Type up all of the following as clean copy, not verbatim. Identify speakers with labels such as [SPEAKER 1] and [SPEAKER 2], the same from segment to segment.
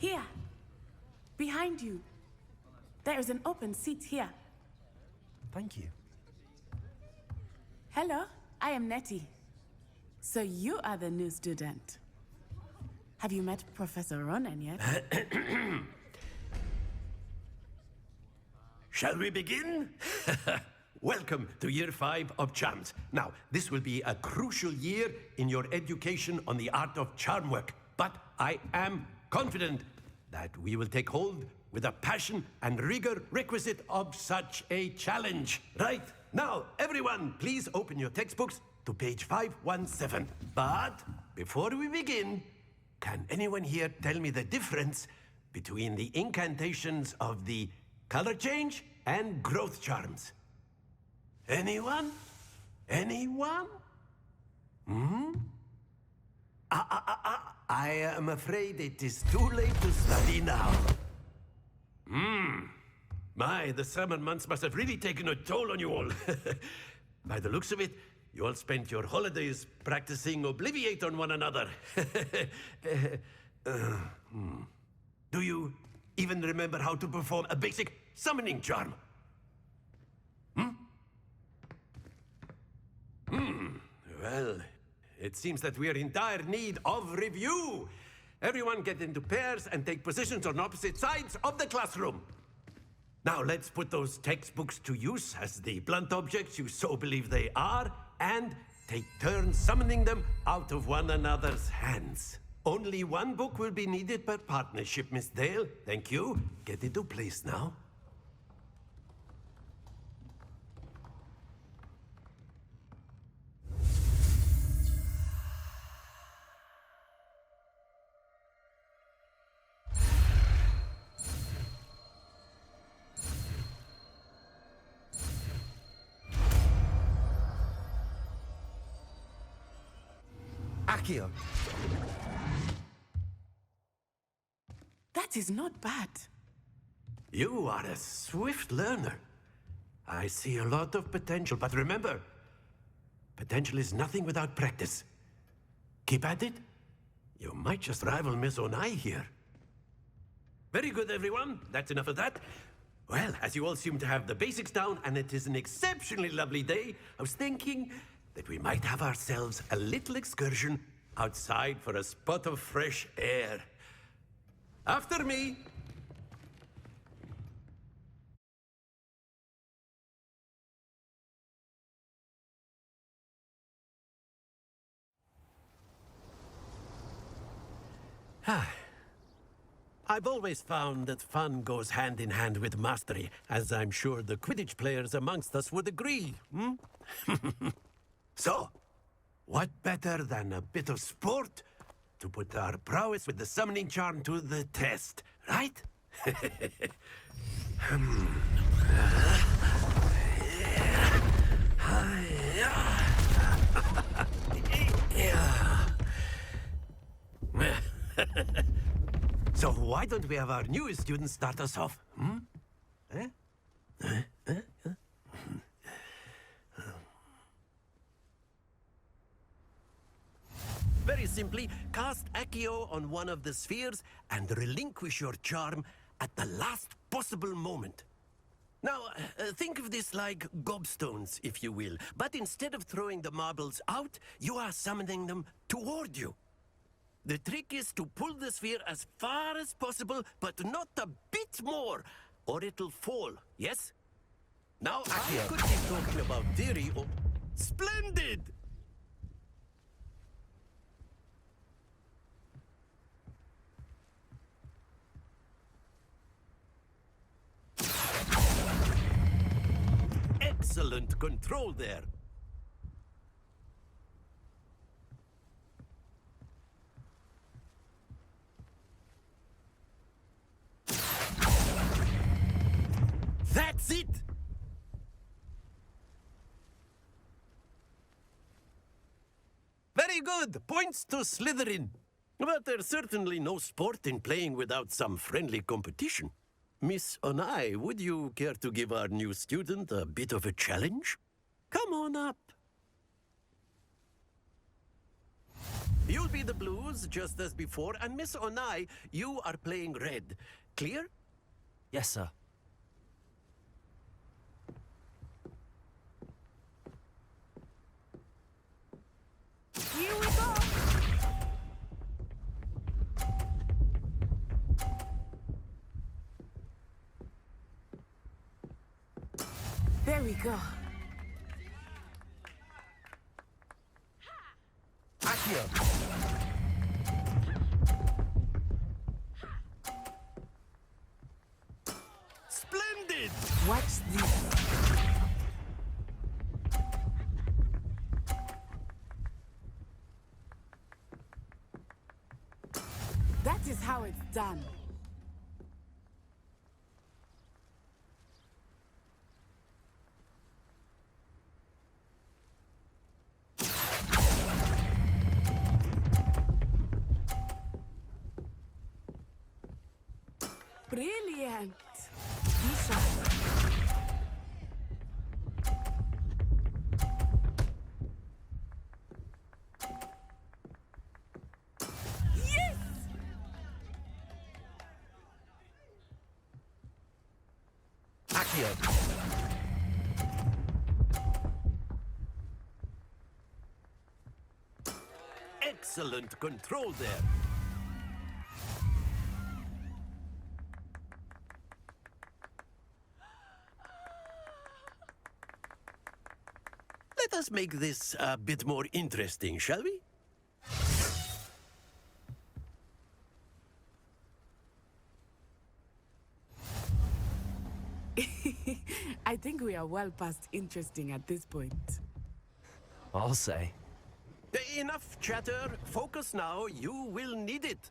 [SPEAKER 1] Here. Behind you. There is an open seat here.
[SPEAKER 2] Thank you.
[SPEAKER 1] Hello, I am Nettie. So you are the new student. Have you met Professor Ronan yet?
[SPEAKER 3] Shall we begin? Welcome to Year 5 of Charms. Now, this will be a crucial year in your education on the art of charm work. But I am confident that we will take hold with the passion and rigor requisite of such a challenge. Right, now, everyone, please open your textbooks to page 517. But before we begin, can anyone here tell me the difference between the incantations of the color change and growth charms? Anyone? Anyone? I am afraid it is too late to study now. My, the summer months must have really taken a toll on you all. By the looks of it, you all spent your holidays practicing Obliviate on one another. Do you even remember how to perform a basic summoning charm? Well, it seems that we are in dire need of review. Everyone get into pairs and take positions on opposite sides of the classroom. Now let's put those textbooks to use as the blunt objects you so believe they are, and take turns summoning them out of one another's hands. Only one book will be needed per partnership, Miss Dale. Thank you. Get into place now.
[SPEAKER 2] Accio.
[SPEAKER 1] That is not bad.
[SPEAKER 3] You are a swift learner. I see a lot of potential, but remember, potential is nothing without practice. Keep at it. You might just rival Miss Onai here. Very good, everyone. That's enough of that. Well, as you all seem to have the basics down, and it is an exceptionally lovely day, I was thinking that we might have ourselves a little excursion outside for a spot of fresh air. After me. I've always found that fun goes hand in hand with mastery, as I'm sure the Quidditch players amongst us would agree. So, what better than a bit of sport to put our prowess with the summoning charm to the test, right? So why don't we have our newest student start us off? Very simply, cast Accio on one of the spheres and relinquish your charm at the last possible moment. Now, think of this like gobstones, if you will. But instead of throwing the marbles out, you are summoning them toward you. The trick is to pull the sphere as far as possible, but not a bit more, or it'll fall, yes? Now, I could be talking about theory or... Splendid! Excellent control there. That's it! Very good! Points to Slytherin. But there's certainly no sport in playing without some friendly competition. Miss Onai, would you care to give our new student a bit of a challenge? Come on up. You'll be the blues just as before, and Miss Onai, you are playing red. Clear?
[SPEAKER 2] Yes, sir.
[SPEAKER 1] Here we go! There we go.
[SPEAKER 2] Accio.
[SPEAKER 3] Splendid!
[SPEAKER 1] Watch this. That is how it's done. Brilliant. Misha. Yes!
[SPEAKER 2] Accio.
[SPEAKER 3] Excellent control there. Let us make this a bit more interesting, shall we?
[SPEAKER 1] I think we are well past interesting at this point.
[SPEAKER 2] I'll say.
[SPEAKER 3] Enough chatter. Focus now. You will need it.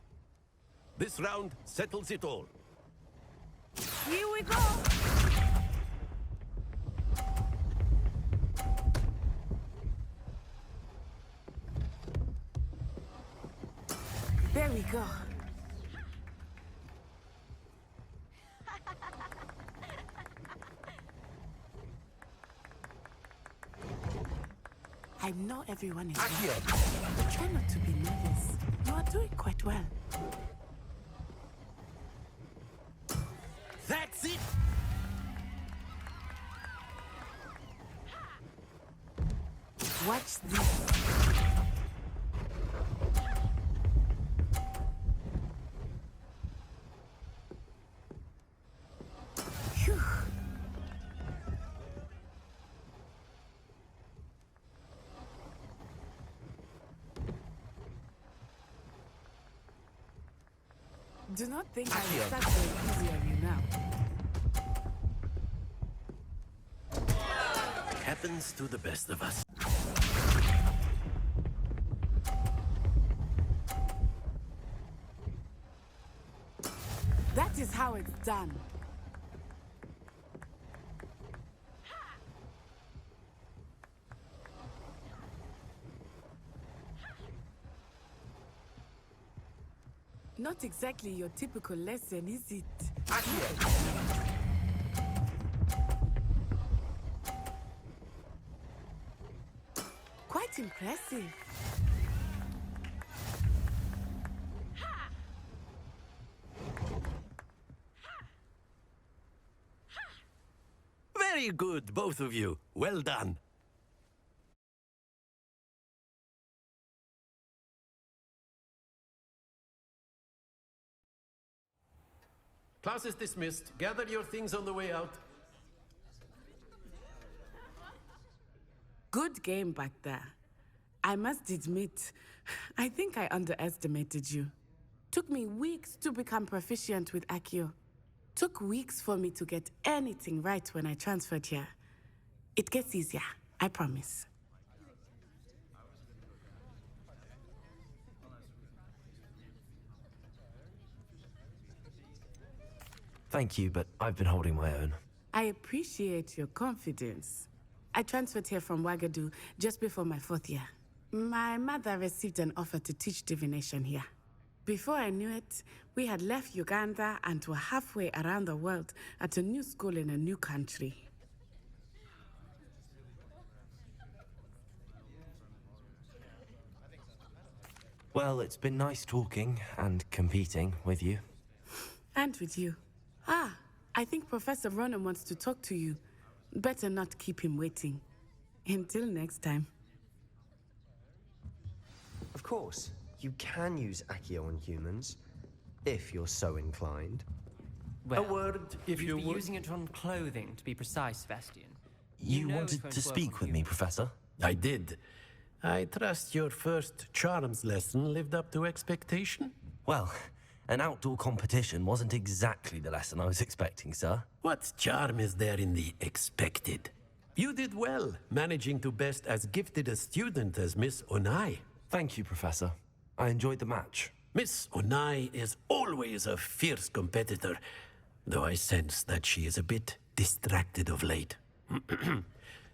[SPEAKER 3] This round settles it all.
[SPEAKER 1] Here we go! There we go. I know everyone is
[SPEAKER 2] Accio.
[SPEAKER 1] but try not to be nervous. You are doing quite well.
[SPEAKER 3] That's it!
[SPEAKER 1] Watch this. Phew. Do not think I will start going easy on you now.
[SPEAKER 3] Happens to the best of us.
[SPEAKER 1] That is how it's done. Not exactly your typical lesson, is it? Quite impressive.
[SPEAKER 3] Very good, both of you. Well done. Class is dismissed. Gather your things on the way out.
[SPEAKER 1] Good game back there. I must admit, I think I underestimated you. Took me weeks to become proficient with Accio. Took weeks for me to get anything right when I transferred here. It gets easier, I promise.
[SPEAKER 2] Thank you, but I've been holding my own.
[SPEAKER 1] I appreciate your confidence. I transferred here from Ouagadougou just before my 4th year. My mother received an offer to teach divination here. Before I knew it, we had left Uganda and were halfway around the world at a new school in a new country.
[SPEAKER 2] Well, it's been nice talking and competing with you.
[SPEAKER 1] And with you. Ah, I think Professor Ronan wants to talk to you. Better not keep him waiting. Until next time.
[SPEAKER 4] Of course, you can use Accio on humans, if you're so inclined.
[SPEAKER 5] Well,
[SPEAKER 3] A word, if you
[SPEAKER 5] you'd be
[SPEAKER 3] would.
[SPEAKER 5] using it on clothing, to be precise, Sebastian.
[SPEAKER 2] You
[SPEAKER 5] know it
[SPEAKER 2] wanted
[SPEAKER 5] won't
[SPEAKER 2] to
[SPEAKER 5] work
[SPEAKER 2] speak
[SPEAKER 5] on
[SPEAKER 2] with me,
[SPEAKER 5] humans.
[SPEAKER 2] Professor?
[SPEAKER 3] I did. I trust your first charms lesson lived up to expectation?
[SPEAKER 2] Well, an outdoor competition wasn't exactly the lesson I was expecting, sir.
[SPEAKER 3] What charm is there in the expected? You did well, managing to best as gifted a student as Miss Onai.
[SPEAKER 2] Thank you, Professor. I enjoyed the match.
[SPEAKER 3] Miss Onai is always a fierce competitor, though I sense that she is a bit distracted of late.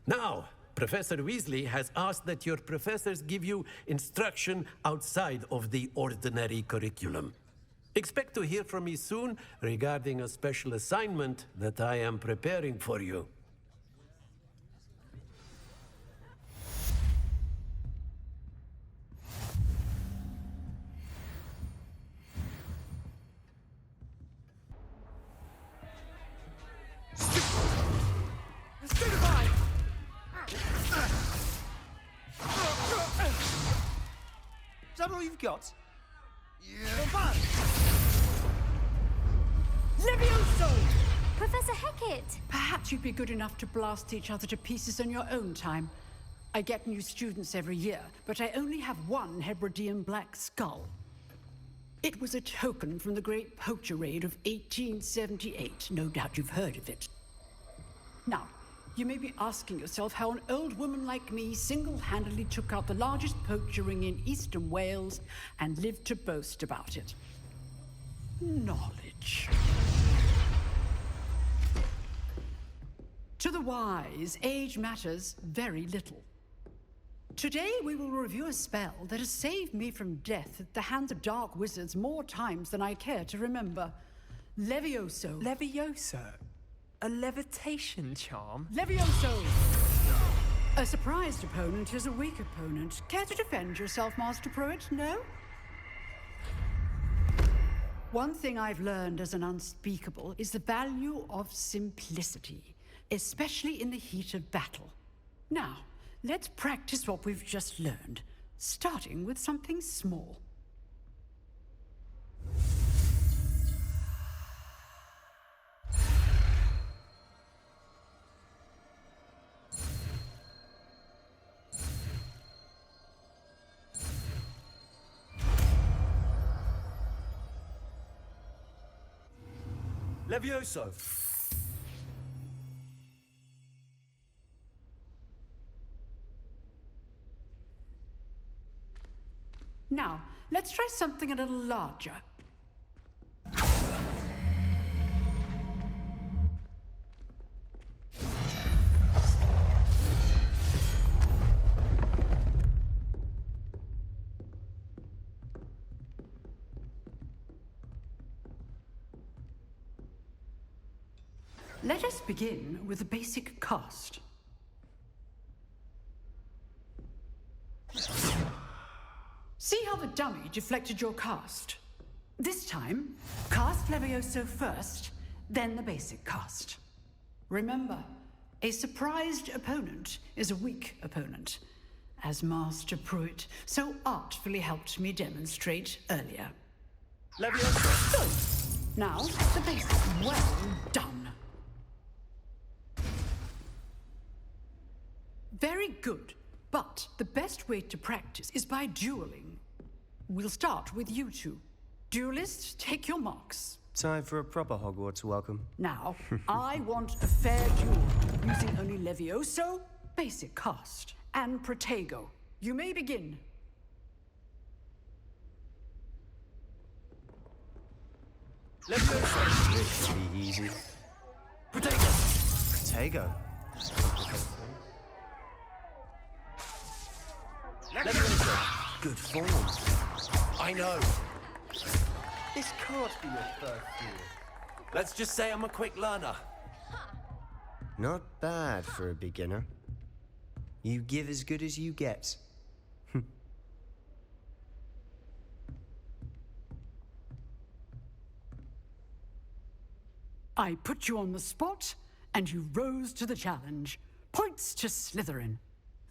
[SPEAKER 3] Now, Professor Weasley has asked that your professors give you instruction outside of the ordinary curriculum. Expect to hear from me soon regarding a special assignment that I am preparing for you.
[SPEAKER 6] Is that all you've got?
[SPEAKER 7] Levioso!
[SPEAKER 8] Professor Hecat!
[SPEAKER 7] Perhaps you'd be good enough to blast each other to pieces in your own time. I get new students every year, but I only have one Hebridean black skull. It was a token from the Great Poacher Raid of 1878. No doubt you've heard of it. Now, you may be asking yourself how an old woman like me single-handedly took out the largest poacher ring in eastern Wales and lived to boast about it. Knowledge. To the wise, age matters very little. Today we will review a spell that has saved me from death at the hands of dark wizards more times than I care to remember. Levioso.
[SPEAKER 6] Levioso? A levitation charm?
[SPEAKER 7] Levioso! A surprised opponent is a weak opponent. Care to defend yourself, Master Pruitt? No? One thing I've learned as an unspeakable is the value of simplicity, especially in the heat of battle. Now, let's practice what we've just learned, starting with something small.
[SPEAKER 6] Levioso!
[SPEAKER 7] Now, let's try something a little larger. Let us begin with the basic cast. See how the dummy deflected your cast? This time, cast Levioso first, then the basic cast. Remember, a surprised opponent is a weak opponent, as Master Pruitt so artfully helped me demonstrate earlier.
[SPEAKER 6] Levioso!
[SPEAKER 7] Good. Now, the basic. Well done. Very good. But the best way to practice is by dueling. We'll start with you two. Duelists, take your marks.
[SPEAKER 4] Time for a proper Hogwarts welcome.
[SPEAKER 7] Now, I want a fair duel, using only Levioso, basic cast, and Protego. You may begin.
[SPEAKER 6] Levioso!
[SPEAKER 4] This should be easy.
[SPEAKER 6] Protego!
[SPEAKER 4] Protego.
[SPEAKER 6] Levioso!
[SPEAKER 4] Good form.
[SPEAKER 6] I know.
[SPEAKER 4] This can't be your first duel.
[SPEAKER 6] Let's just say I'm a quick learner.
[SPEAKER 4] Not bad for a beginner. You give as good as you get.
[SPEAKER 7] I put you on the spot, and you rose to the challenge. Points to Slytherin.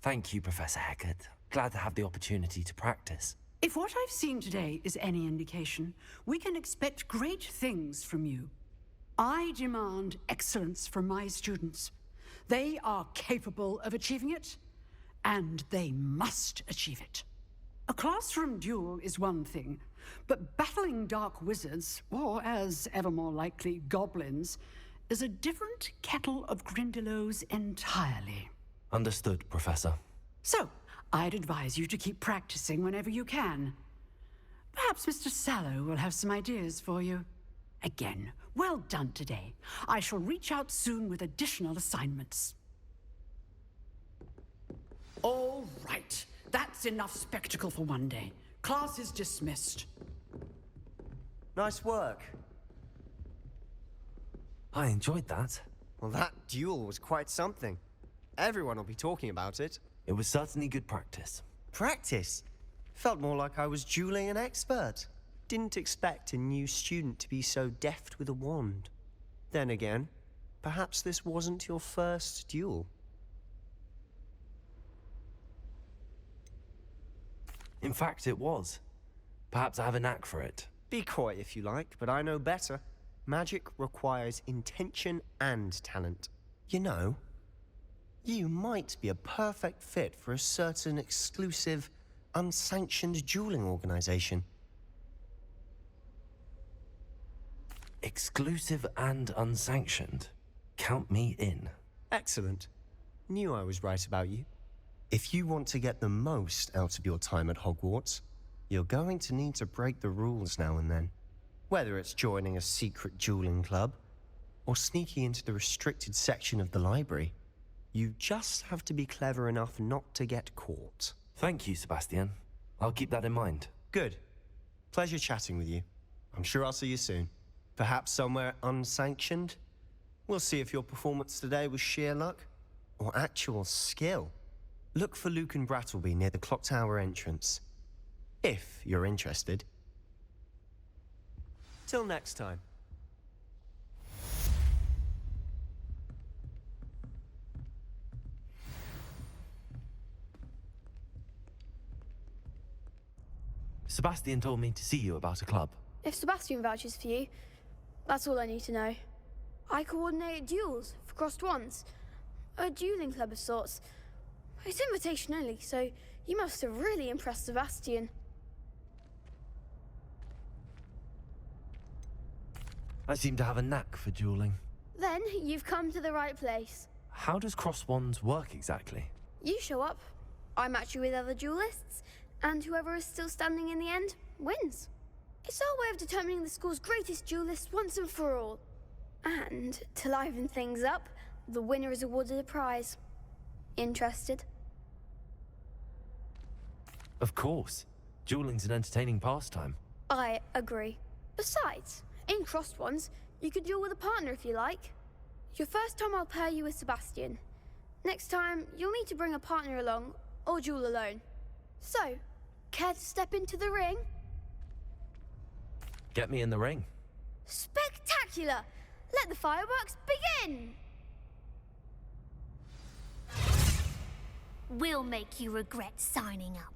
[SPEAKER 2] Thank you, Professor Hecat. Glad to have the opportunity to practice.
[SPEAKER 7] If what I've seen today is any indication, we can expect great things from you. I demand excellence from my students. They are capable of achieving it, and they must achieve it. A classroom duel is one thing, but battling dark wizards, or as ever more likely, goblins, is a different kettle of Grindylows entirely.
[SPEAKER 2] Understood, Professor.
[SPEAKER 7] So, I'd advise you to keep practicing whenever you can. Perhaps Mr. Sallow will have some ideas for you. Again, well done today. I shall reach out soon with additional assignments. All right. That's enough spectacle for one day. Class is dismissed.
[SPEAKER 4] Nice work.
[SPEAKER 2] I enjoyed that.
[SPEAKER 4] Well, that duel was quite something. Everyone will be talking about it.
[SPEAKER 2] It was certainly good practice.
[SPEAKER 4] Practice? Felt more like I was dueling an expert. Didn't expect a new student to be so deft with a wand. Then again, perhaps this wasn't your first duel.
[SPEAKER 2] In fact, it was. Perhaps I have a knack for it.
[SPEAKER 4] Be coy if you like, but I know better. Magic requires intention and talent. You know, you might be a perfect fit for a certain exclusive, unsanctioned dueling organization.
[SPEAKER 2] Exclusive and unsanctioned. Count me in.
[SPEAKER 4] Excellent. Knew I was right about you. If you want to get the most out of your time at Hogwarts, you're going to need to break the rules now and then. Whether it's joining a secret dueling club, or sneaking into the restricted section of the library, you just have to be clever enough not to get caught.
[SPEAKER 2] Thank you, Sebastian. I'll keep that in mind.
[SPEAKER 4] Good. Pleasure chatting with you. I'm sure I'll see you soon. Perhaps somewhere unsanctioned? We'll see if your performance today was sheer luck or actual skill. Look for Luke and Brattleby near the clock tower entrance. If you're interested. Till next time.
[SPEAKER 2] Sebastian told me to see you about a club.
[SPEAKER 8] If Sebastian vouches for you, that's all I need to know. I coordinate duels for crossed wands. A dueling club of sorts. It's invitation only, so you must have really impressed Sebastian.
[SPEAKER 2] I seem to have a knack for dueling.
[SPEAKER 8] Then you've come to the right place.
[SPEAKER 2] How does cross wands work exactly?
[SPEAKER 8] You show up, I match you with other duelists, and whoever is still standing in the end wins. It's our way of determining the school's greatest duelist once and for all. And to liven things up, the winner is awarded a prize. Interested?
[SPEAKER 2] Of course. Dueling's an entertaining pastime.
[SPEAKER 8] I agree. Besides, in crossed ones, you could duel with a partner if you like. Your first time I'll pair you with Sebastian. Next time, you'll need to bring a partner along, or duel alone. So, care to step into the ring?
[SPEAKER 2] Get me in the ring.
[SPEAKER 8] Spectacular! Let the fireworks begin!
[SPEAKER 9] We'll make you regret signing up.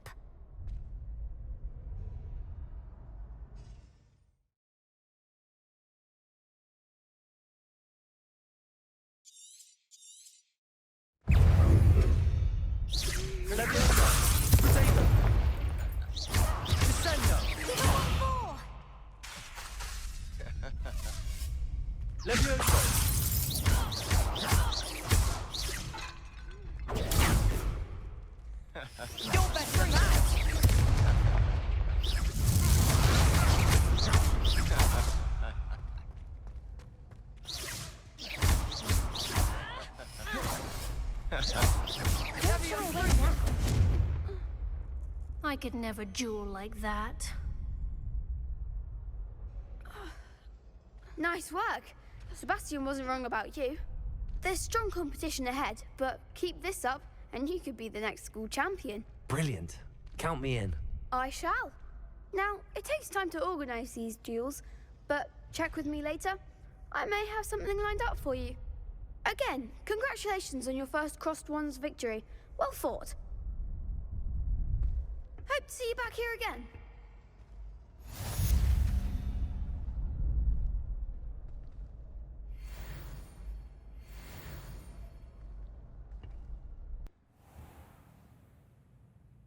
[SPEAKER 9] I could never duel like that.
[SPEAKER 8] Nice work. Sebastian wasn't wrong about you. There's strong competition ahead, but keep this up and you could be the next school champion.
[SPEAKER 2] Brilliant. Count me in.
[SPEAKER 8] I shall. Now, it takes time to organize these duels, but check with me later. I may have something lined up for you. Again, congratulations on your first Crossed Wands victory. Well fought. Hope to see you back here again.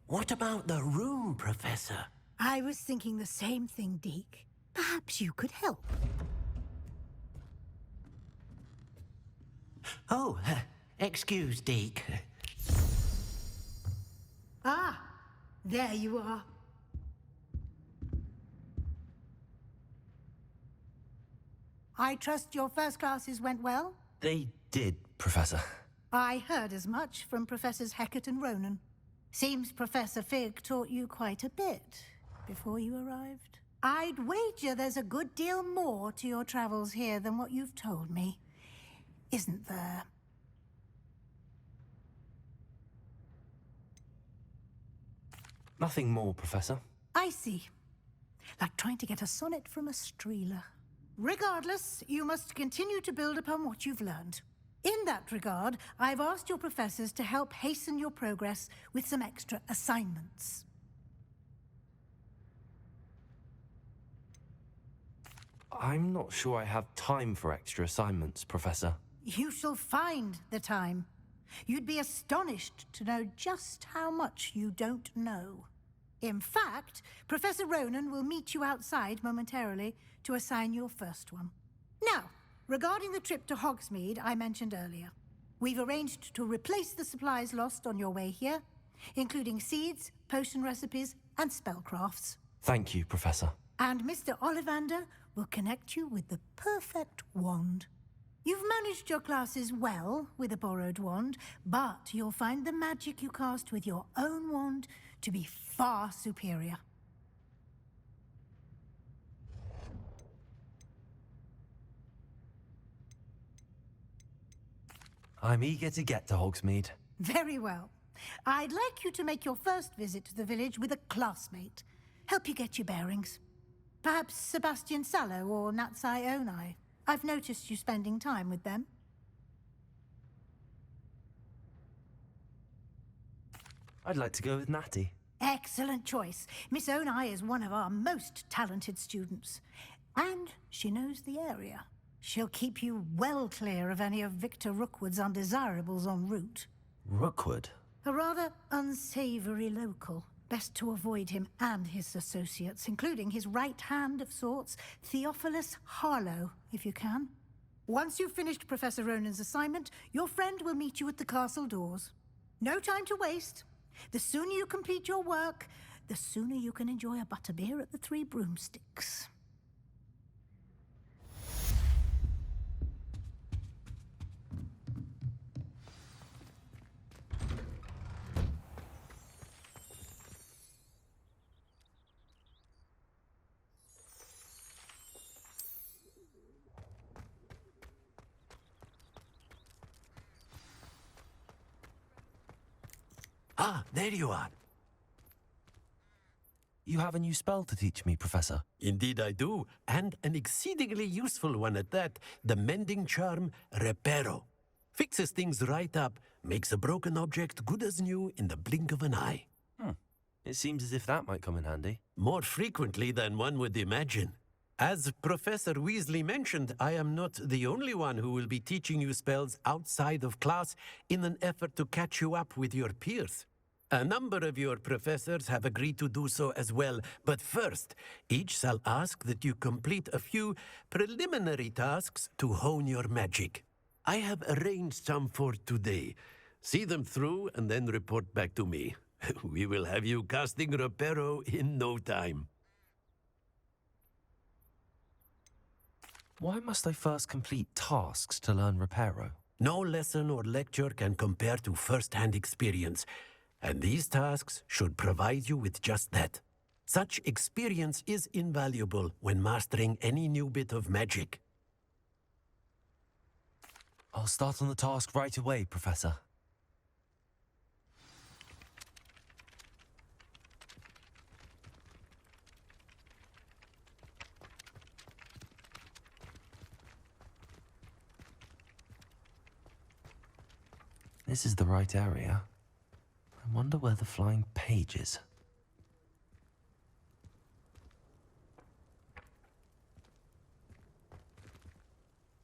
[SPEAKER 3] What about the room, Professor?
[SPEAKER 10] I was thinking the same thing, Deke. Perhaps you could help.
[SPEAKER 3] Oh, excuse, Deke.
[SPEAKER 10] Ah, there you are. I trust your first classes went well?
[SPEAKER 2] They did, Professor.
[SPEAKER 10] I heard as much from Professors Hecat and Ronan. Seems Professor Fig taught you quite a bit before you arrived. I'd wager there's a good deal more to your travels here than what you've told me. Isn't there?
[SPEAKER 2] Nothing more, Professor.
[SPEAKER 10] I see. Like trying to get a sonnet from a streeler. Regardless, you must continue to build upon what you've learned. In that regard, I've asked your professors to help hasten your progress with some extra assignments.
[SPEAKER 2] I'm not sure I have time for extra assignments, Professor.
[SPEAKER 10] You shall find the time. You'd be astonished to know just how much you don't know. In fact, Professor Ronan will meet you outside momentarily to assign your first one. Now, regarding the trip to Hogsmeade I mentioned earlier, we've arranged to replace the supplies lost on your way here, including seeds, potion recipes, and spellcrafts.
[SPEAKER 2] Thank you, Professor.
[SPEAKER 10] And Mr. Ollivander will connect you with the perfect wand. You've managed your classes well with a borrowed wand, but you'll find the magic you cast with your own wand to be far superior.
[SPEAKER 2] I'm eager to get to Hogsmeade.
[SPEAKER 10] Very well. I'd like you to make your first visit to the village with a classmate. Help you get your bearings. Perhaps Sebastian Sallow or Natsai Onai. I've noticed you spending time with them.
[SPEAKER 2] I'd like to go with Natty.
[SPEAKER 10] Excellent choice. Miss Onai is one of our most talented students. And she knows the area. She'll keep you well clear of any of Victor Rookwood's undesirables en route.
[SPEAKER 2] Rookwood?
[SPEAKER 10] A rather unsavory local. Best to avoid him and his associates, including his right hand of sorts, Theophilus Harlow, if you can. Once you've finished Professor Ronan's assignment, your friend will meet you at the castle doors. No time to waste. The sooner you complete your work, the sooner you can enjoy a butterbeer at the Three Broomsticks.
[SPEAKER 3] Ah, there you are.
[SPEAKER 2] You have a new spell to teach me, Professor.
[SPEAKER 3] Indeed I do, and an exceedingly useful one at that, the mending charm Reparo. Fixes things right up, makes a broken object good as new in the blink of an eye.
[SPEAKER 2] It seems as if that might come in handy.
[SPEAKER 3] More frequently than one would imagine. As Professor Weasley mentioned, I am not the only one who will be teaching you spells outside of class in an effort to catch you up with your peers. A number of your professors have agreed to do so as well, but first, each shall ask that you complete a few preliminary tasks to hone your magic. I have arranged some for today. See them through and then report back to me. We will have you casting Reparo in no time.
[SPEAKER 2] Why must I first complete tasks to learn Reparo?
[SPEAKER 3] No lesson or lecture can compare to first-hand experience, and these tasks should provide you with just that. Such experience is invaluable when mastering any new bit of magic.
[SPEAKER 2] I'll start on the task right away, Professor. This is the right area. I wonder where the flying page is.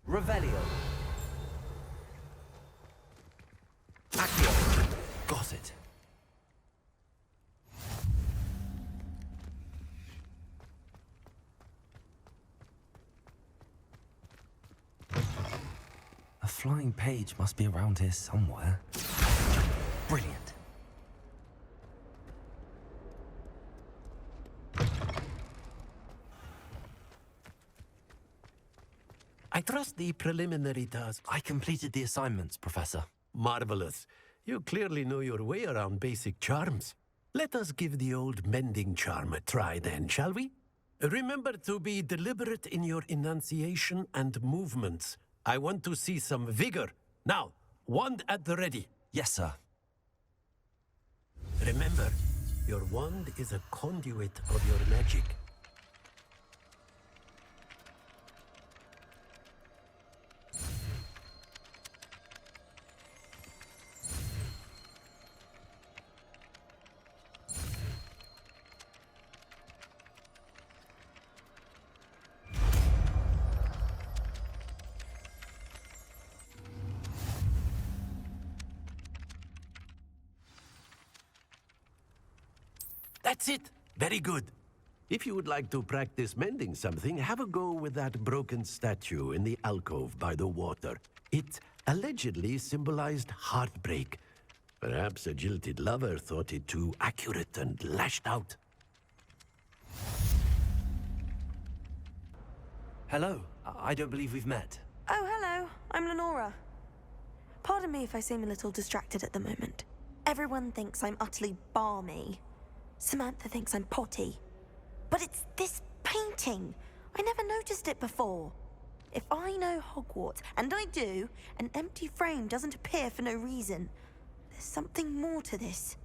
[SPEAKER 6] Revelio.
[SPEAKER 2] Accio. Got it. A flying page must be around here somewhere. Brilliant.
[SPEAKER 3] I trust the preliminary task.
[SPEAKER 2] I completed the assignments, Professor.
[SPEAKER 3] Marvelous. You clearly know your way around basic charms. Let us give the old mending charm a try then, shall we? Remember to be deliberate in your enunciation and movements. I want to see some vigor. Now, wand at the ready.
[SPEAKER 2] Yes, sir.
[SPEAKER 3] Remember, your wand is a conduit of your magic. That's it. Very good. If you would like to practice mending something, have a go with that broken statue in the alcove by the water. It allegedly symbolized heartbreak. Perhaps a jilted lover thought it too accurate and lashed out.
[SPEAKER 2] Hello. I don't believe we've met.
[SPEAKER 11] Oh, hello. I'm Lenora. Pardon me if I seem a little distracted at the moment. Everyone thinks I'm utterly balmy. Samantha thinks I'm potty. But it's this painting. I never noticed it before. If I know Hogwarts, and I do, an empty frame doesn't appear for no reason. There's something more to this.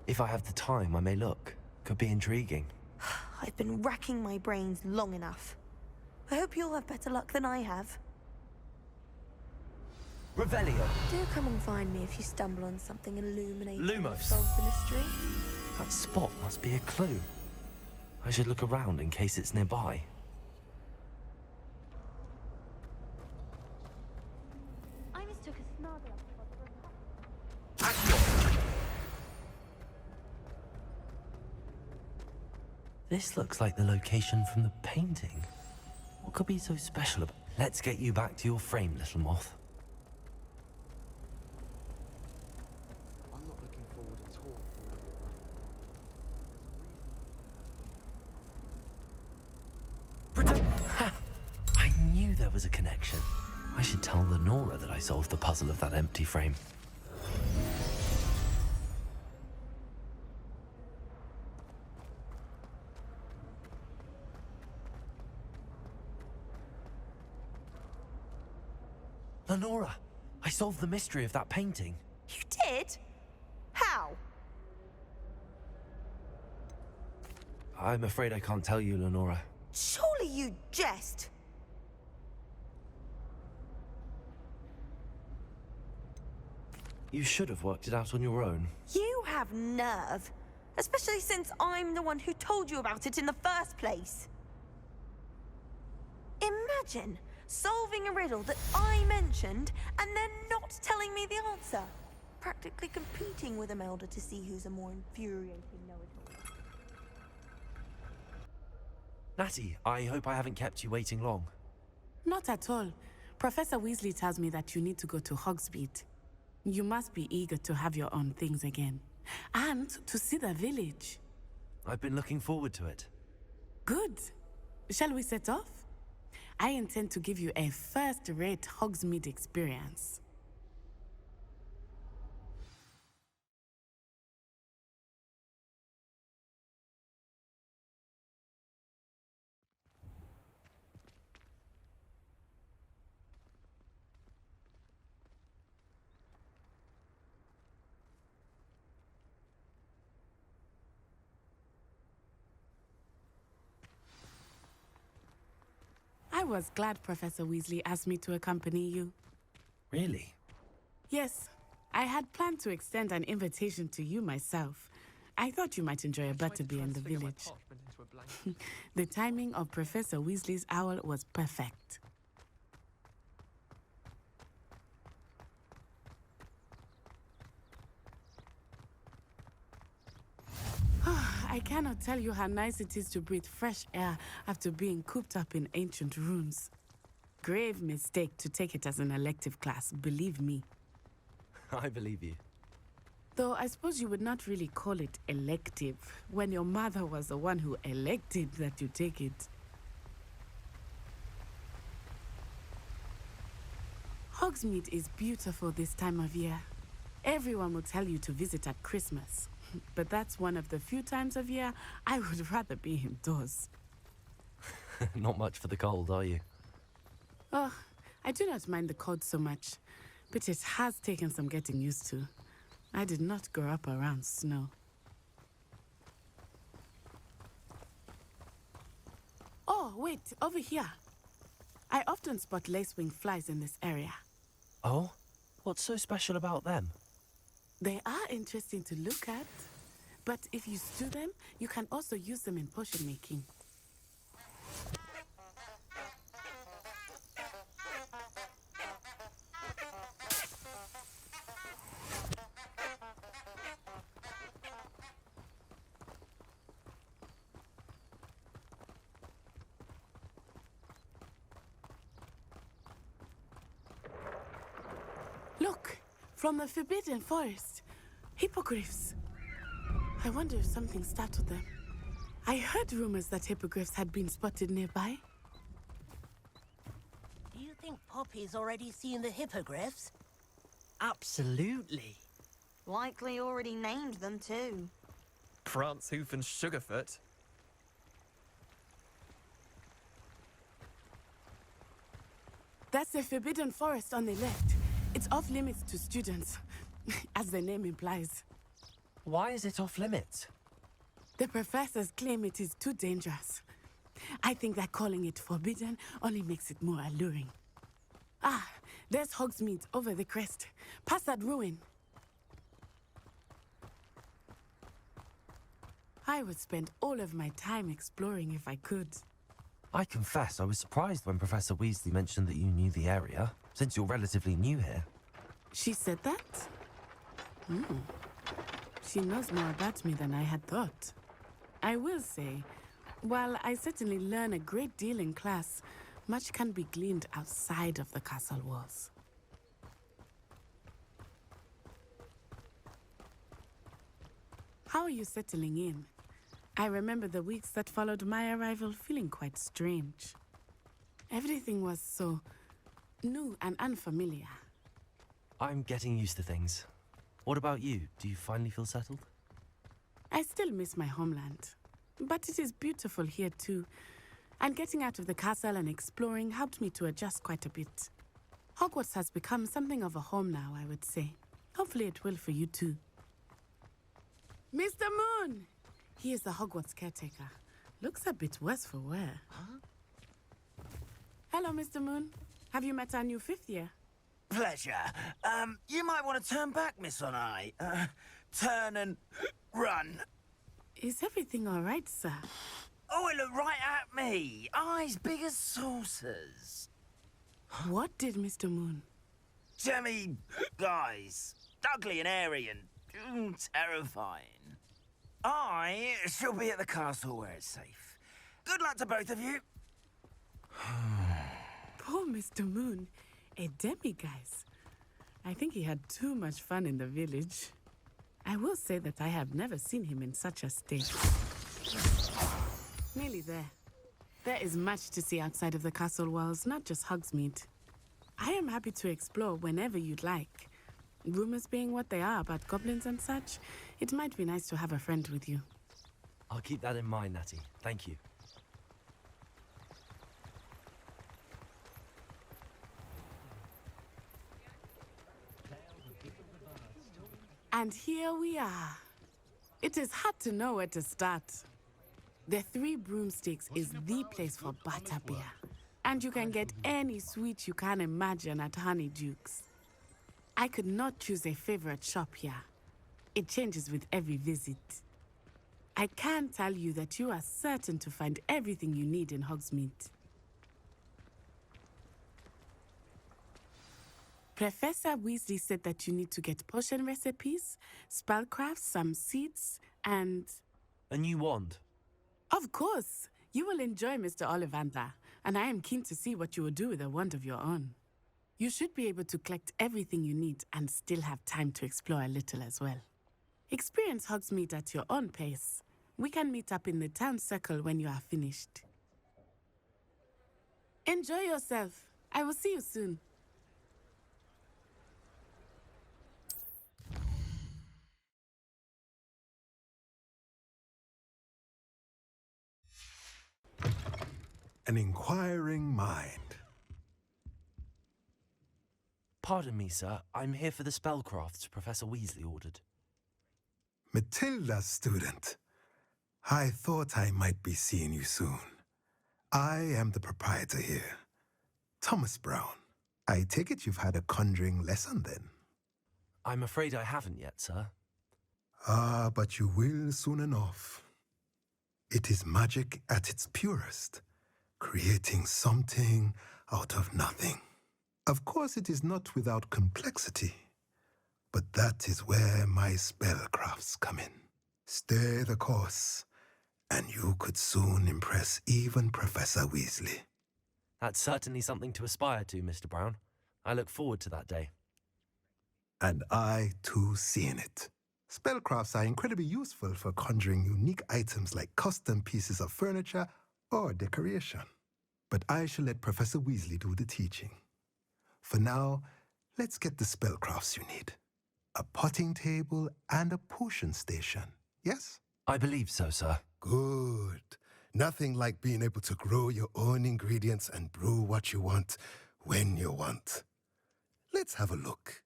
[SPEAKER 2] If I have the time, I may look. Could be intriguing.
[SPEAKER 11] I've been racking my brains long enough. I hope you'll have better luck than I have.
[SPEAKER 2] Revelio.
[SPEAKER 11] Do come and find me if you stumble on something illuminating that
[SPEAKER 2] Lumos.
[SPEAKER 11] solves the mystery.
[SPEAKER 2] That spot must be a clue. I should look around in case it's nearby.
[SPEAKER 8] I mistook a Snargle.
[SPEAKER 2] This looks like the location from the painting. What could be so special about... Let's get you back to your frame, little moth.
[SPEAKER 4] I'm not looking forward at all.
[SPEAKER 2] Ha! I knew there was a connection. I should tell Lenora that I solved the puzzle of that empty frame. Lenora, I solved the mystery of that painting.
[SPEAKER 11] You did? How?
[SPEAKER 2] I'm afraid I can't tell you, Lenora.
[SPEAKER 11] Surely you jest.
[SPEAKER 2] You should have worked it out on your own.
[SPEAKER 11] You have nerve. Especially since I'm the one who told you about it in the first place. Imagine solving a riddle that I mentioned and then not telling me the answer. Practically competing with Imelda to see who's a more infuriating know-it-all.
[SPEAKER 2] Natty, I hope I haven't kept you waiting long.
[SPEAKER 1] Not at all. Professor Weasley tells me that you need to go to Hogsmeade. You must be eager to have your own things again. And to see the village.
[SPEAKER 2] I've been looking forward to it.
[SPEAKER 1] Good. Shall we set off? I intend to give you a first-rate Hogsmeade experience. I I was glad Professor Weasley asked me to accompany you.
[SPEAKER 2] Really?
[SPEAKER 1] Yes, I had planned to extend an invitation to you myself. I thought you might enjoy a butterbeer in the village. The timing of Professor Weasley's owl was perfect. I cannot tell you how nice it is to breathe fresh air after being cooped up in ancient rooms. Grave mistake to take it as an elective class, believe me.
[SPEAKER 2] I believe you.
[SPEAKER 1] Though I suppose you would not really call it elective when your mother was the one who elected that you take it. Hogsmeade is beautiful this time of year. Everyone will tell you to visit at Christmas, but that's one of the few times of year I would rather be indoors.
[SPEAKER 2] Not much for the cold, are you?
[SPEAKER 1] Oh, I do not mind the cold so much, but it has taken some getting used to. I did not grow up around snow. Oh, wait, over here. I often spot lacewing flies in this area.
[SPEAKER 2] Oh? What's so special about them?
[SPEAKER 1] They are interesting to look at, but if you stew them, you can also use them in potion making. Look, from the Forbidden Forest, hippogriffs. I wonder if something startled them. I heard rumors that hippogriffs had been spotted nearby.
[SPEAKER 6] Do you think Poppy's already seen the hippogriffs?
[SPEAKER 5] Absolutely.
[SPEAKER 11] Likely already named them too.
[SPEAKER 12] Prancehoof and Sugarfoot.
[SPEAKER 1] That's the Forbidden Forest on the left. It's off limits to students, as the name implies.
[SPEAKER 2] Why is it off limits?
[SPEAKER 1] The professors claim it is too dangerous. I think that calling it forbidden only makes it more alluring. Ah, there's Hogsmeade over the crest. Past that ruin. I would spend all of my time exploring if I could.
[SPEAKER 2] I confess I was surprised when Professor Weasley mentioned that you knew the area, since you're relatively new here.
[SPEAKER 1] She said that? She knows more about me than I had thought. I will say, while I certainly learn a great deal in class, much can be gleaned outside of the castle walls. How are you settling in? I remember the weeks that followed my arrival feeling quite strange. Everything was so new and unfamiliar.
[SPEAKER 2] I'm getting used to things. What about you? Do you finally feel settled?
[SPEAKER 1] I still miss my homeland, but it is beautiful here too. And getting out of the castle and exploring helped me to adjust quite a bit. Hogwarts has become something of a home now, I would say. Hopefully it will for you too. Mr. Moon! He is the Hogwarts caretaker. Looks a bit worse for wear. Huh? Hello, Mr. Moon. Have you met our new fifth year?
[SPEAKER 13] Pleasure. You might want to turn back, Miss On-Eye. Turn and run.
[SPEAKER 1] Is everything all right, sir?
[SPEAKER 13] Oh, it looked right at me. Eyes big as saucers.
[SPEAKER 1] What did Mr. Moon?
[SPEAKER 13] Jemmy guys. Ugly and airy and terrifying. I shall be at the castle where it's safe. Good luck to both of you.
[SPEAKER 1] Poor Mr. Moon. A demiguise. I think he had too much fun in the village. I will say that I have never seen him in such a state. Nearly there. There is much to see outside of the castle walls, not just Hogsmeade. I am happy to explore whenever you'd like. Rumors being what they are about goblins and such, it might be nice to have a friend with you.
[SPEAKER 2] I'll keep that in mind, Natty. Thank you.
[SPEAKER 1] And here we are. It is hard to know where to start. The Three Broomsticks is the place for butterbeer. And you can get any sweet you can imagine at Honeyduke's. I could not choose a favorite shop here. It changes with every visit. I can tell you that you are certain to find everything you need in Hogsmeade. Professor Weasley said that you need to get potion recipes, spellcrafts, some seeds, and...
[SPEAKER 2] A new wand?
[SPEAKER 1] Of course! You will enjoy Mr. Ollivander, and I am keen to see what you will do with a wand of your own. You should be able to collect everything you need and still have time to explore a little as well. Experience Hogsmeade at your own pace. We can meet up in the town circle when you are finished. Enjoy yourself. I will see you soon.
[SPEAKER 14] An inquiring mind.
[SPEAKER 2] Pardon me, sir. I'm here for the spellcrafts Professor Weasley ordered.
[SPEAKER 14] Matilda, student. I thought I might be seeing you soon. I am the proprietor here, Thomas Brown. I take it you've had a conjuring lesson then?
[SPEAKER 2] I'm afraid I haven't yet, sir.
[SPEAKER 14] Ah, but you will soon enough. It is magic at its purest, creating something out of nothing. Of course, it is not without complexity, but that is where my spellcrafts come in. Stay the course, and you could soon impress even Professor Weasley.
[SPEAKER 2] That's certainly something to aspire to, Mr. Brown. I look forward to that day.
[SPEAKER 14] And I, too, seeing it. Spellcrafts are incredibly useful for conjuring unique items like custom pieces of furniture or decoration. But I shall let Professor Weasley do the teaching. For now, let's get the spellcrafts you need. A potting table and a potion station, yes?
[SPEAKER 2] I believe so, sir.
[SPEAKER 14] Good. Nothing like being able to grow your own ingredients and brew what you want when you want. Let's have a look.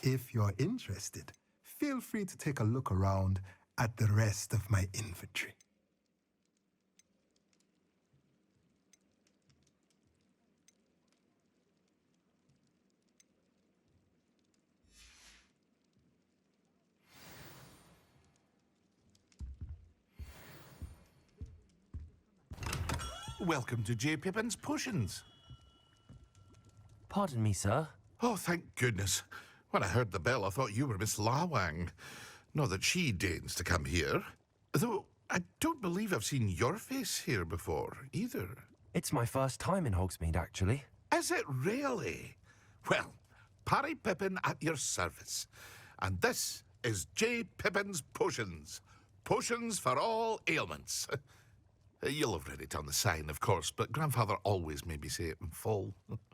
[SPEAKER 14] If you're interested, feel free to take a look around at the rest of my inventory.
[SPEAKER 15] Welcome to J. Pippin's Potions.
[SPEAKER 2] Pardon me, sir.
[SPEAKER 15] Oh, thank goodness. When I heard the bell, I thought you were Miss Lawang. Not that she deigns to come here. Though I don't believe I've seen your face here before, either.
[SPEAKER 2] It's my first time in Hogsmeade, actually.
[SPEAKER 15] Is it really? Well, Parry Pippin at your service. And this is J. Pippin's Potions. Potions for all ailments. You'll have read it on the sign, of course, but Grandfather always made me say it in full.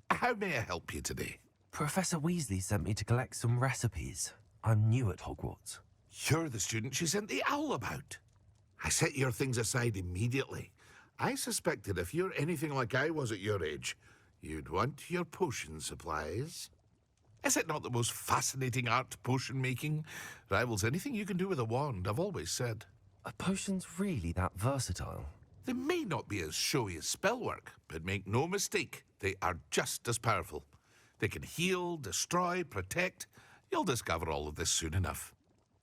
[SPEAKER 15] How may I help you today?
[SPEAKER 2] Professor Weasley sent me to collect some recipes. I'm new at Hogwarts.
[SPEAKER 15] You're the student she sent the owl about. I set your things aside immediately. I suspected if you're anything like I was at your age, you'd want your potion supplies. Is it not the most fascinating art, potion making? Rivals anything you can do with a wand, I've always said.
[SPEAKER 2] Are potions really that versatile?
[SPEAKER 15] They may not be as showy as spellwork, but make no mistake, they are just as powerful. They can heal, destroy, protect. You'll discover all of this soon enough.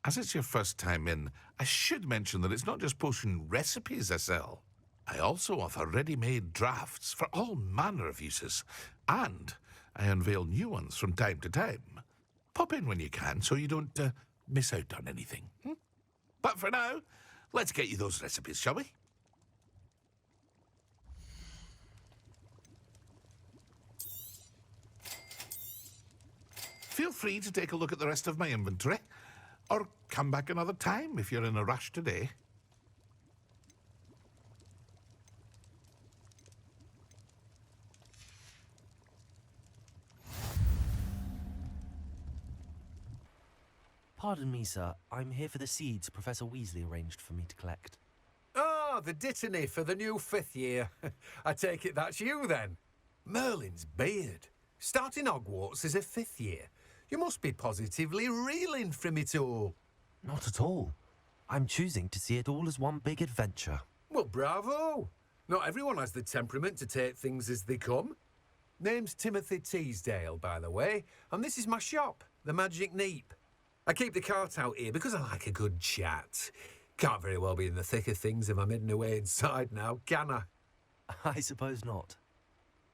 [SPEAKER 15] As it's your first time in, I should mention that it's not just potion recipes I sell. I also offer ready-made drafts for all manner of uses, and I unveil new ones from time to time. Pop in when you can so you don't miss out on anything. But for now, let's get you those recipes, shall we? Feel free to take a look at the rest of my inventory, or come back another time if you're in a rush today.
[SPEAKER 2] Pardon me, sir. I'm here for the seeds Professor Weasley arranged for me to collect.
[SPEAKER 16] Ah, the dittany for the new 5th year. I take it that's you, then? Merlin's beard. Starting Hogwarts as a 5th year. You must be positively reeling from it all.
[SPEAKER 2] Not at all. I'm choosing to see it all as one big adventure.
[SPEAKER 16] Well, bravo! Not everyone has the temperament to take things as they come. Name's Timothy Teasdale, by the way, and this is my shop, the Magic Neep. I keep the cart out here because I like a good chat. Can't very well be in the thick of things if I'm hidden away inside now, can I?
[SPEAKER 2] I suppose not.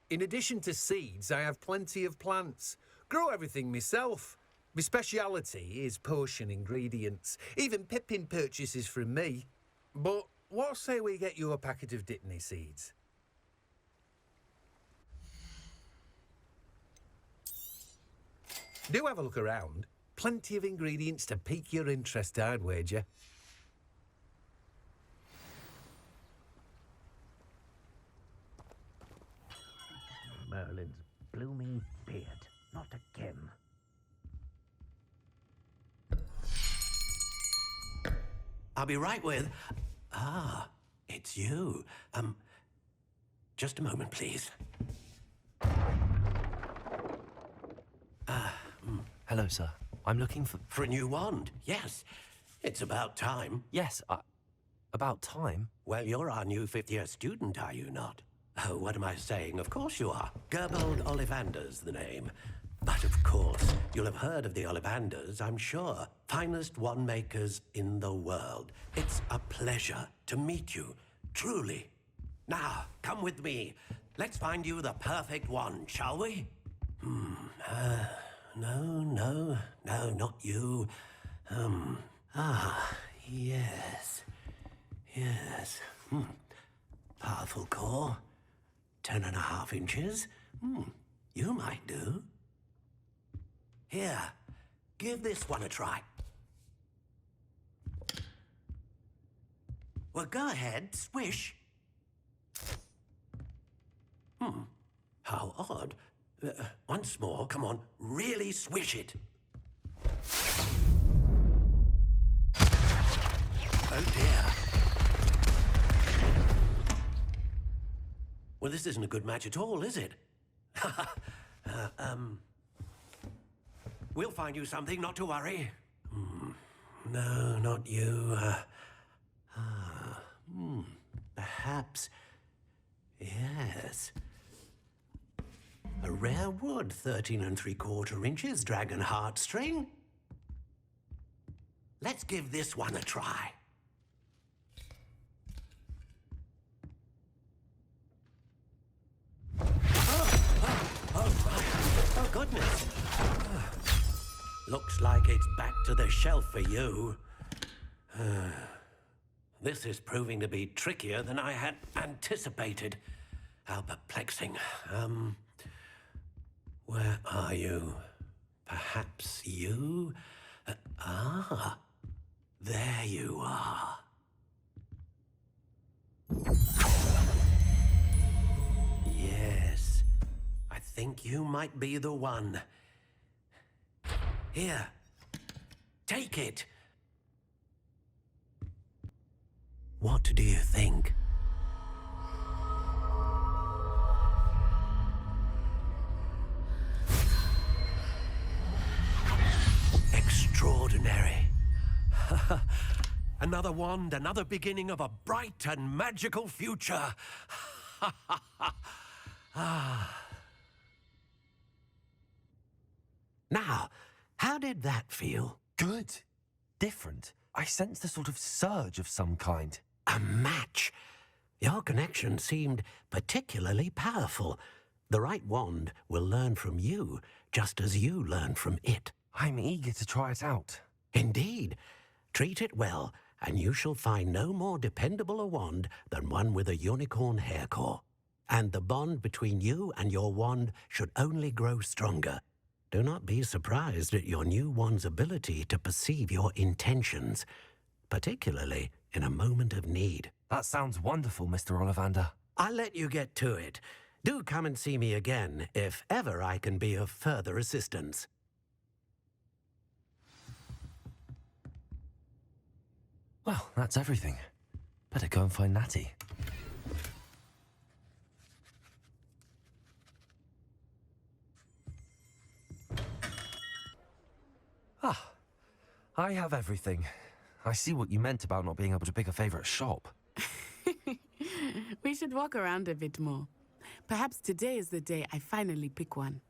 [SPEAKER 16] In addition to seeds, I have plenty of plants. Grow everything myself. My speciality is potion ingredients. Even Pippin purchases from me. But what say we get you a packet of Dittany seeds? Do have a look around. Plenty of ingredients to pique your interest, I'd wager.
[SPEAKER 13] Merlin's blooming beard. Not again.
[SPEAKER 3] I'll be right with... Ah, it's you. Just a moment, please.
[SPEAKER 2] Hello, sir. I'm looking for...
[SPEAKER 3] For a new wand, yes. It's about time.
[SPEAKER 2] Yes, about time?
[SPEAKER 3] Well, you're our new 5th-year student, are you not? Oh, what am I saying? Of course you are. Gerbold Ollivander's the name. But of course, you'll have heard of the Ollivanders, I'm sure. Finest wand makers in the world. It's a pleasure to meet you, truly. Now, come with me. Let's find you the perfect wand, shall we? No, not you. Yes. Powerful core. 10.5 inches. You might do. Here, give this one a try. Well, go ahead, swish. How odd. Once more, come on, really swish it. Oh dear. Well, this isn't a good match at all, is it? We'll find you something, not to worry. No, not you. Perhaps. Yes. A rare wood, 13 3/4 inches, dragon heartstring. Let's give this one a try. Oh, goodness. Looks like it's back to the shelf for you. This is proving to be trickier than I had anticipated. How perplexing. Where are you? Perhaps you? There you are. Yes, I think you might be the one. Here, take it. What do you think? Extraordinary. Another wand, another beginning of a bright and magical future. Now, how did that feel?
[SPEAKER 2] Good. Different. I sensed a sort of surge of some kind.
[SPEAKER 3] A match. Your connection seemed particularly powerful. The right wand will learn from you, just as you learn from it.
[SPEAKER 2] I'm eager to try it out.
[SPEAKER 3] Indeed. Treat it well, and you shall find no more dependable a wand than one with a unicorn hair core. And the bond between you and your wand should only grow stronger. Do not be surprised at your new wand's ability to perceive your intentions, particularly in a moment of need.
[SPEAKER 2] That sounds wonderful, Mr. Ollivander.
[SPEAKER 3] I'll let you get to it. Do come and see me again if ever I can be of further assistance.
[SPEAKER 2] Well, that's everything. Better go and find Natty. Ah, I have everything. I see what you meant about not being able to pick a favorite shop.
[SPEAKER 1] We should walk around a bit more. Perhaps today is the day I finally pick one.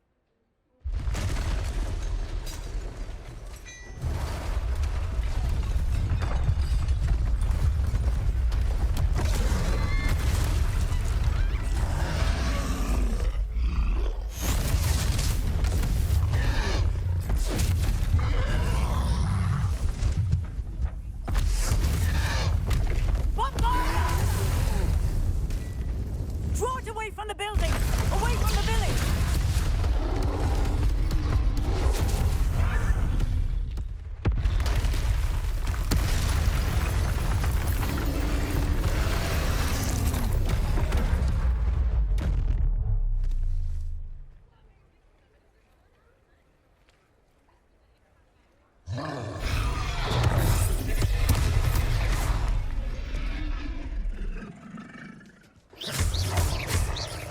[SPEAKER 17] Draw it away from the building! Away from the village!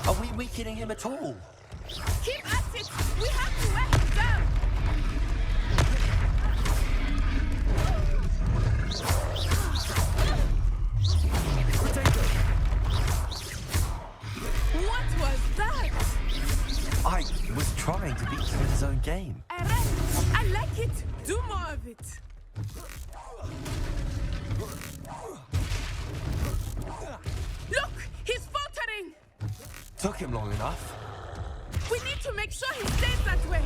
[SPEAKER 2] Are we weakening him at all?
[SPEAKER 1] Keep at it! We have to wear him down! What was that?
[SPEAKER 2] I was trying to beat him in his own game.
[SPEAKER 1] Eren, I like it! Do more of it! Look! He's faltering!
[SPEAKER 2] Took him long enough.
[SPEAKER 1] We need to make sure he stays that way!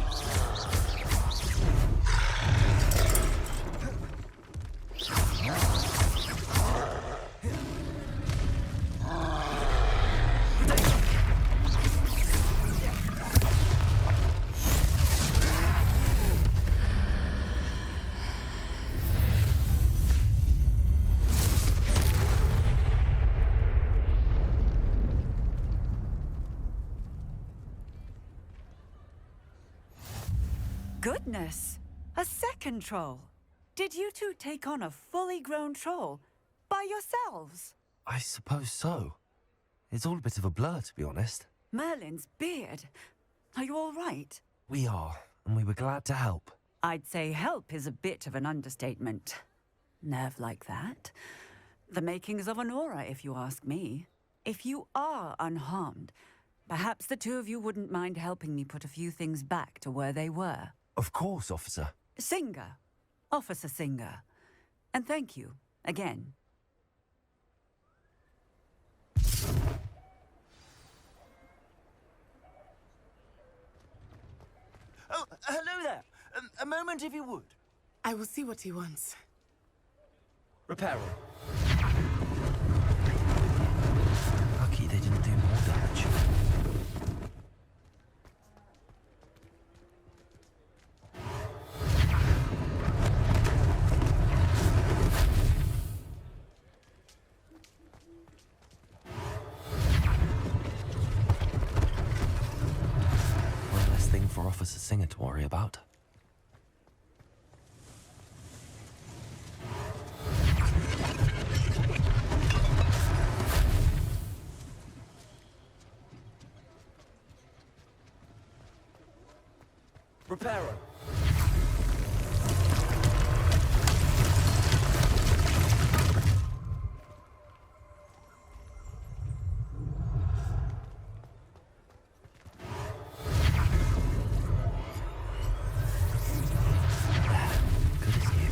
[SPEAKER 17] Goodness! A second troll! Did you two take on a fully grown troll by yourselves?
[SPEAKER 2] I suppose so. It's all a bit of a blur, to be honest.
[SPEAKER 17] Merlin's beard. Are you all right?
[SPEAKER 2] We are, and we were glad to help.
[SPEAKER 17] I'd say help is a bit of an understatement. Nerve like that. The makings of an aura, if you ask me. If you are unharmed, perhaps the two of you wouldn't mind helping me put a few things back to where they were.
[SPEAKER 2] Of course, officer.
[SPEAKER 17] Singer. Officer Singer. And thank you, again.
[SPEAKER 13] Oh, hello there. A moment, if you would.
[SPEAKER 1] I will see what he wants.
[SPEAKER 2] Reparo. Lucky they didn't do more damage. One less thing for Officer Singer to worry about. Reparo. Good as new.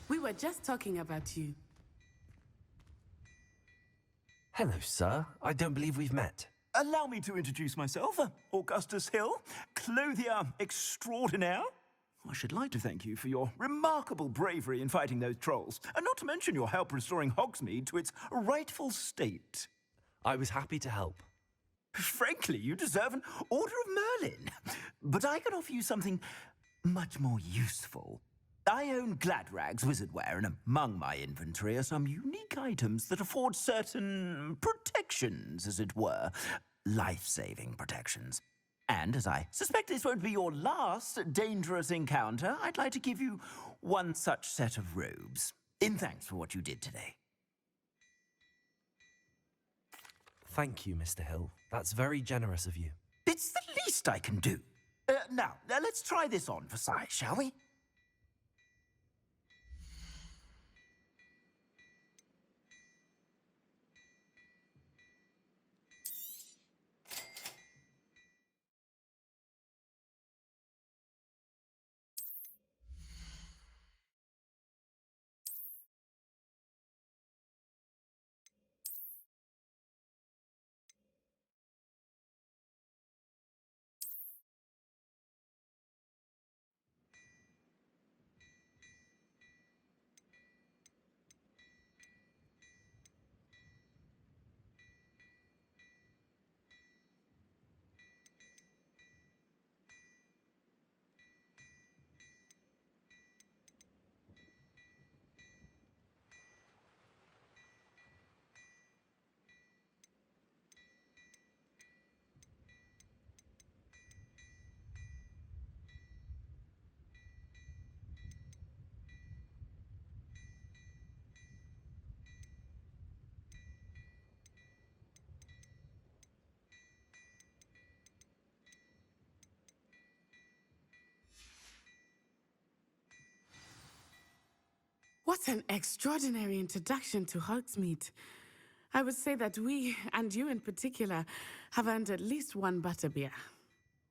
[SPEAKER 1] We were just talking about you.
[SPEAKER 2] Hello, sir. I don't believe we've met.
[SPEAKER 13] Allow me to introduce myself, Augustus Hill, clothier extraordinaire. I should like to thank you for your remarkable bravery in fighting those trolls, and not to mention your help restoring Hogsmeade to its rightful state.
[SPEAKER 2] I was happy to help.
[SPEAKER 13] Frankly, you deserve an Order of Merlin. But I can offer you something much more useful. I own Gladrag's wizardwear, and among my inventory are some unique items that afford certain protections, as it were. Life-saving protections. And as I suspect this won't be your last dangerous encounter, I'd like to give you one such set of robes, in thanks for what you did today.
[SPEAKER 2] Thank you, Mr. Hill. That's very generous of you.
[SPEAKER 13] It's the least I can do. Now, let's try this on for size, shall we?
[SPEAKER 1] What an extraordinary introduction to Hogsmeade. I would say that we, and you in particular, have earned at least one butterbeer.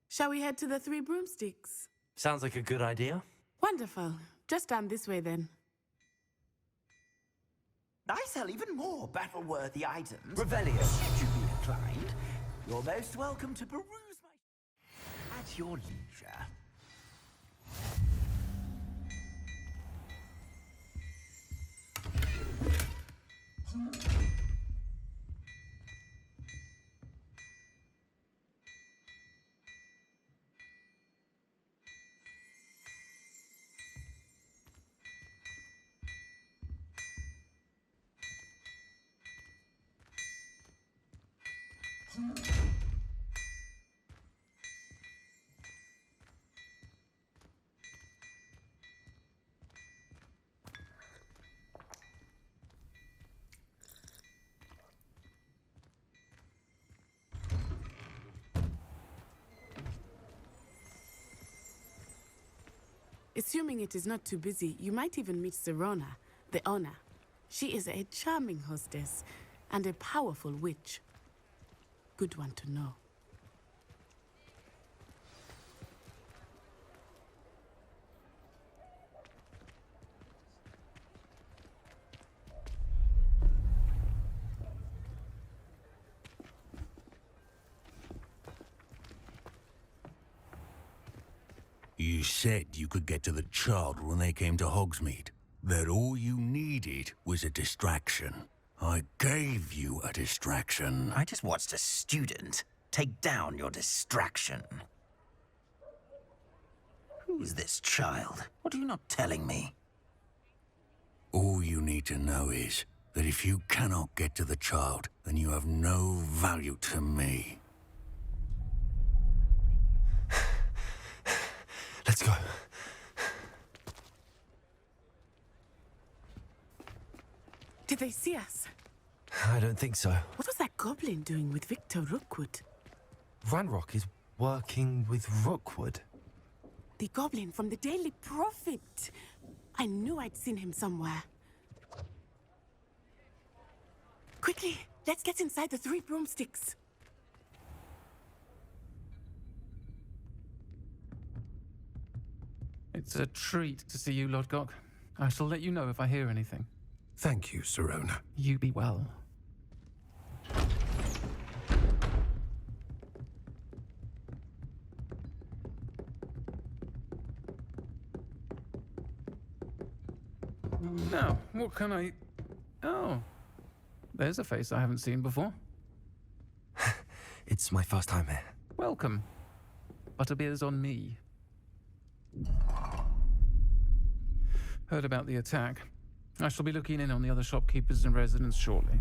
[SPEAKER 1] Shall we head to the Three Broomsticks?
[SPEAKER 2] Sounds like a good idea.
[SPEAKER 1] Wonderful. Just down this way then.
[SPEAKER 13] I sell even more battle-worthy items. Revelio, should you be inclined. You're most welcome to peruse my... at your leisure.
[SPEAKER 1] Assuming it is not too busy, you might even meet Serona, the owner. She is a charming hostess and a powerful witch. Good one to know.
[SPEAKER 18] You said you could get to the child when they came to Hogsmeade. That all you needed was a distraction. I gave you a distraction.
[SPEAKER 13] I just watched a student take down your distraction. Who is this child? What are you not telling me?
[SPEAKER 18] All you need to know is that if you cannot get to the child, then you have no value to me.
[SPEAKER 2] Let's go.
[SPEAKER 1] Did they see us?
[SPEAKER 2] I don't think so.
[SPEAKER 1] What was that goblin doing with Victor Rookwood?
[SPEAKER 2] Ranrock is working with Rookwood.
[SPEAKER 1] The goblin from the Daily Prophet. I knew I'd seen him somewhere. Quickly, let's get inside the Three Broomsticks.
[SPEAKER 19] It's a treat to see you, Lodgok. I shall let you know if I hear anything.
[SPEAKER 3] Thank you, Serona.
[SPEAKER 19] You be well. Now, what can I... Oh, there's a face I haven't seen before.
[SPEAKER 2] It's my first time here.
[SPEAKER 19] Heard about the attack. I shall be looking in on the other shopkeepers and residents shortly.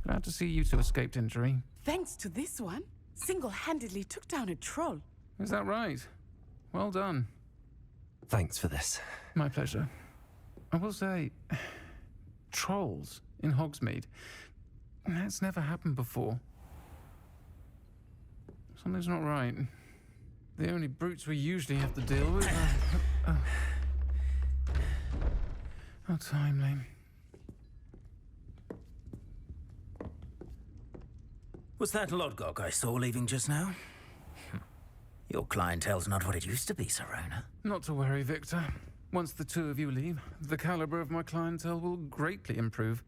[SPEAKER 19] Glad to see you two escaped injury.
[SPEAKER 1] Thanks to this one, single-handedly took down a troll.
[SPEAKER 19] Is that right? Well done.
[SPEAKER 2] Thanks for this.
[SPEAKER 19] My pleasure. I will say, trolls in Hogsmeade. That's never happened before. Something's not right. The only brutes we usually have to deal with are... How timely.
[SPEAKER 20] Was that Lodgok I saw leaving just now? Your clientele's not what it used to be, Serona.
[SPEAKER 19] Not to worry, Victor. Once the two of you leave, the caliber of my clientele will greatly improve.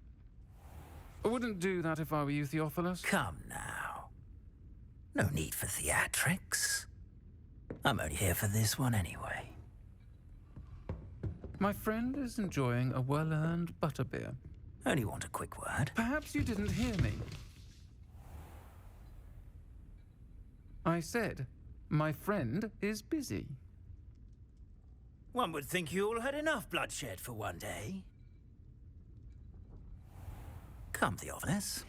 [SPEAKER 19] I wouldn't do that if I were you, Theophilus.
[SPEAKER 20] Come now. No need for theatrics. I'm only here for this one anyway.
[SPEAKER 19] My friend is enjoying a well-earned butterbeer.
[SPEAKER 20] Only want a quick word.
[SPEAKER 19] Perhaps you didn't hear me. I said, my friend is busy.
[SPEAKER 20] One would think you all had enough bloodshed for one day. Come, Theophilus.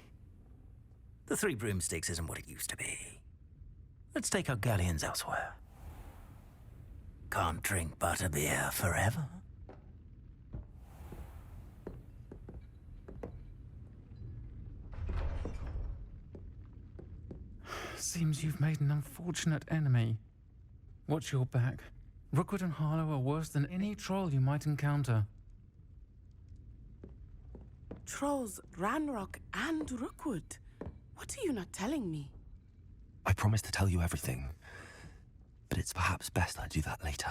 [SPEAKER 20] The Three Broomsticks isn't what it used to be. Let's take our galleons elsewhere. Can't drink butterbeer forever.
[SPEAKER 19] Seems you've made an unfortunate enemy. Watch your back. Rookwood and Harlow are worse than any troll you might encounter.
[SPEAKER 1] Trolls, Ranrock, and Rookwood. What are you not telling me?
[SPEAKER 2] I promised to tell you everything, but it's perhaps best I do that later.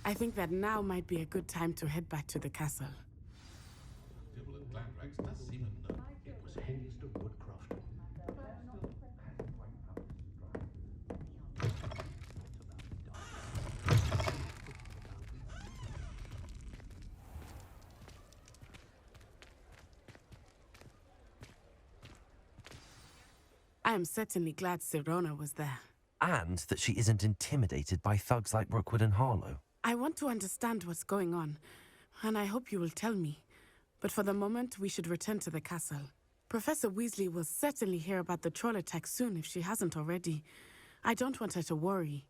[SPEAKER 1] I think that now might be a good time to head back to the castle. I am certainly glad Serona was there.
[SPEAKER 2] And that she isn't intimidated by thugs like Rookwood and Harlow.
[SPEAKER 1] I want to understand what's going on, and I hope you will tell me. But for the moment, we should return to the castle. Professor Weasley will certainly hear about the troll attack soon if she hasn't already. I don't want her to worry.